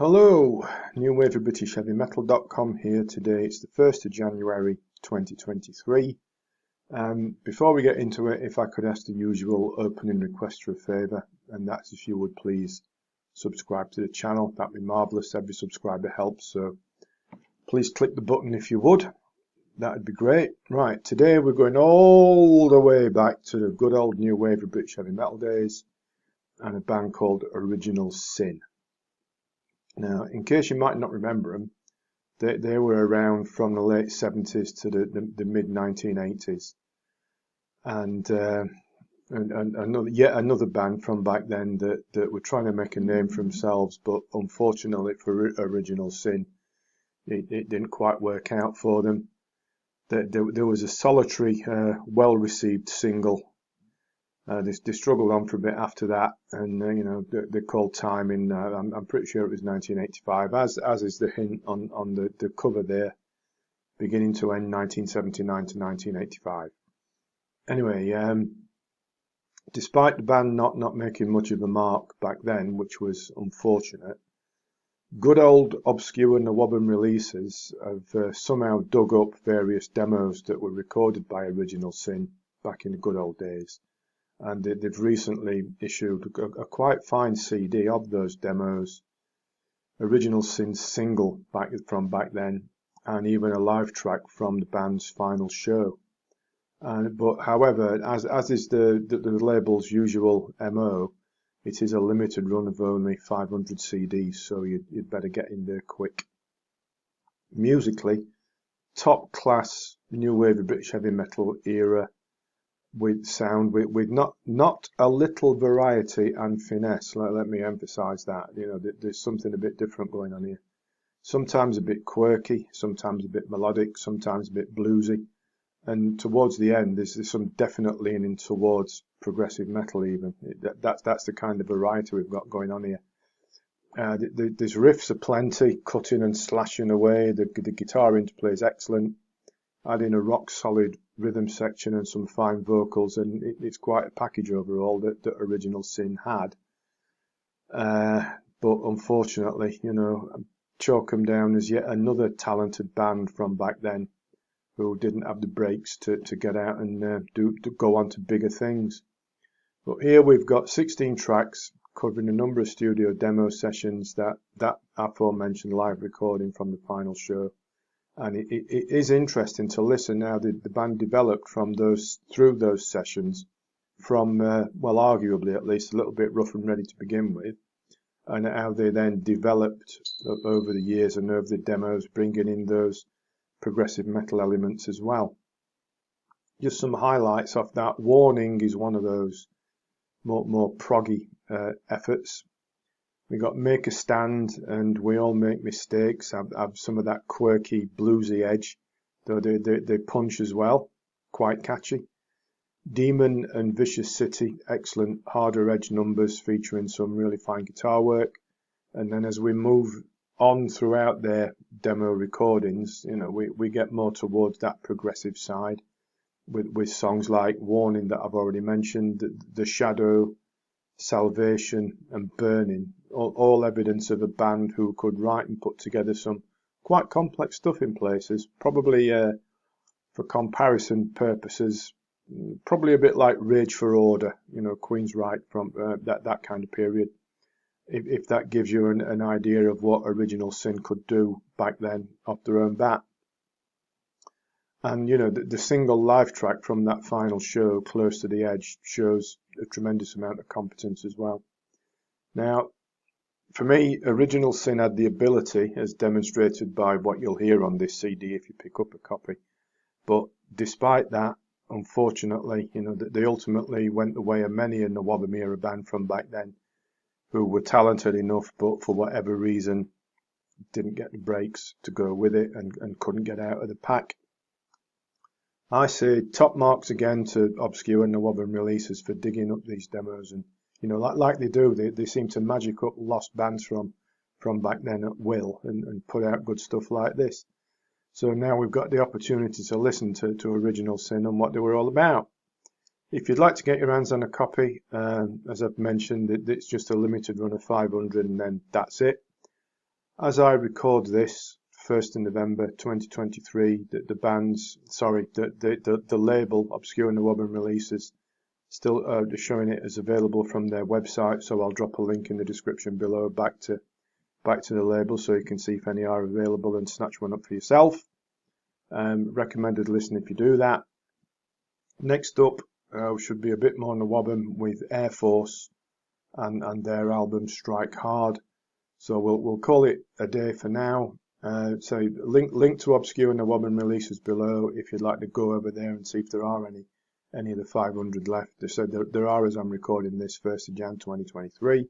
Hello, NWOBHM here today. It's the 1st of January 2023. Before we get into it, if I could ask the usual opening request for a favour, and that's if you would please subscribe to the channel. That'd be marvellous. Every subscriber helps, so please click the button if you would. That'd be great. Right, today we're going all the way back to the good old new wave of British heavy metal days and a band called Original Sin. Now, in case you might not remember them, they were around from the late 70s to the mid 1980s, and another band from back then that were trying to make a name for themselves, but unfortunately for Original Sin, it didn't quite work out for them. There was a solitary, well-received single. They struggled on for a bit after that, and they called time in. I'm pretty sure it was 1985, as is the hint on the cover there, beginning to end 1979 to 1985. Anyway, despite the band not making much of a mark back then, which was unfortunate, good old obscure NWOBHM Releases have somehow dug up various demos that were recorded by Original Sin back in the good old days. And they've recently issued a quite fine CD of those demos, Original Sin's single from back then, and even a live track from the band's final show. But however, as is the label's usual MO, it is a limited run of only 500 CDs, so you'd better get in there quick. Musically, top class new wave of British heavy metal era, with sound with not a little variety and finesse. Let me emphasize that. There's something a bit different going on here. Sometimes a bit quirky, sometimes a bit melodic, sometimes a bit bluesy, and towards the end there's some definite leaning towards progressive metal even. That's the kind of variety we've got going on here. There's riffs aplenty, cutting and slashing away. The guitar interplay is excellent, adding a rock solid rhythm section and some fine vocals, and it's quite a package overall that Original Sin had. But unfortunately, chalk them down as yet another talented band from back then who didn't have the breaks to get out and to go on to bigger things. But here we've got 16 tracks covering a number of studio demo sessions, that aforementioned live recording from the final show. And it is interesting to listen now. The band developed through those sessions from, well, arguably at least a little bit rough and ready to begin with, and how they then developed over the years and over the demos, bringing in those progressive metal elements as well. Just some highlights off that. Warning is one of those more proggy efforts. We got Make a Stand and We All Make Mistakes, have some of that quirky bluesy edge, though they punch as well, quite catchy. Demon and Vicious City, excellent harder edge numbers featuring some really fine guitar work. And then as we move on throughout their demo recordings, we get more towards that progressive side with songs like Warning that I've already mentioned, The Shadow, Salvation and Burning, all evidence of a band who could write and put together some quite complex stuff in places, probably for comparison purposes, probably a bit like Rage for Order, Queensryche from that kind of period, if that gives you an idea of what Original Sin could do back then off their own bat. And the single live track from that final show, Close to the Edge, shows a tremendous amount of competence as well. Now, for me, Original Sin had the ability, as demonstrated by what you'll hear on this CD if you pick up a copy. But despite that, unfortunately, they ultimately went the way of many in the NWOBHM era band from back then, who were talented enough, but for whatever reason, didn't get the breaks to go with it and couldn't get out of the pack. I say top marks again to obscure NWOBHM Releases for digging up these demos, and like they do, they seem to magic up lost bands from back then at will and put out good stuff like this. So now we've got the opportunity to listen to Original Sin and what they were all about. If you'd like to get your hands on a copy, as I've mentioned, it's just a limited run of 500 and then that's it. As I record this, 1st of November 2023, the label Obscure NWOBHM Releases still showing it as available from their website, so I'll drop a link in the description below back to the label so you can see if any are available and snatch one up for yourself. Recommended listen if you do that. Next up should be a bit more NWOBHM with Air Force and their album Strike Hard. So we'll call it a day for now. So link to Obscure NWOBHM Releases below if you'd like to go over there and see if there are any of the 500 left. They said there are as I'm recording this, 1st of Jan 2023.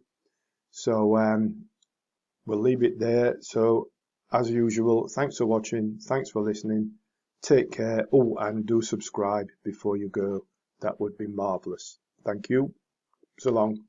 So we'll leave it there. So as usual, thanks for watching, thanks for listening, take care. Oh, and do subscribe before you go. That would be marvellous. Thank you. So long.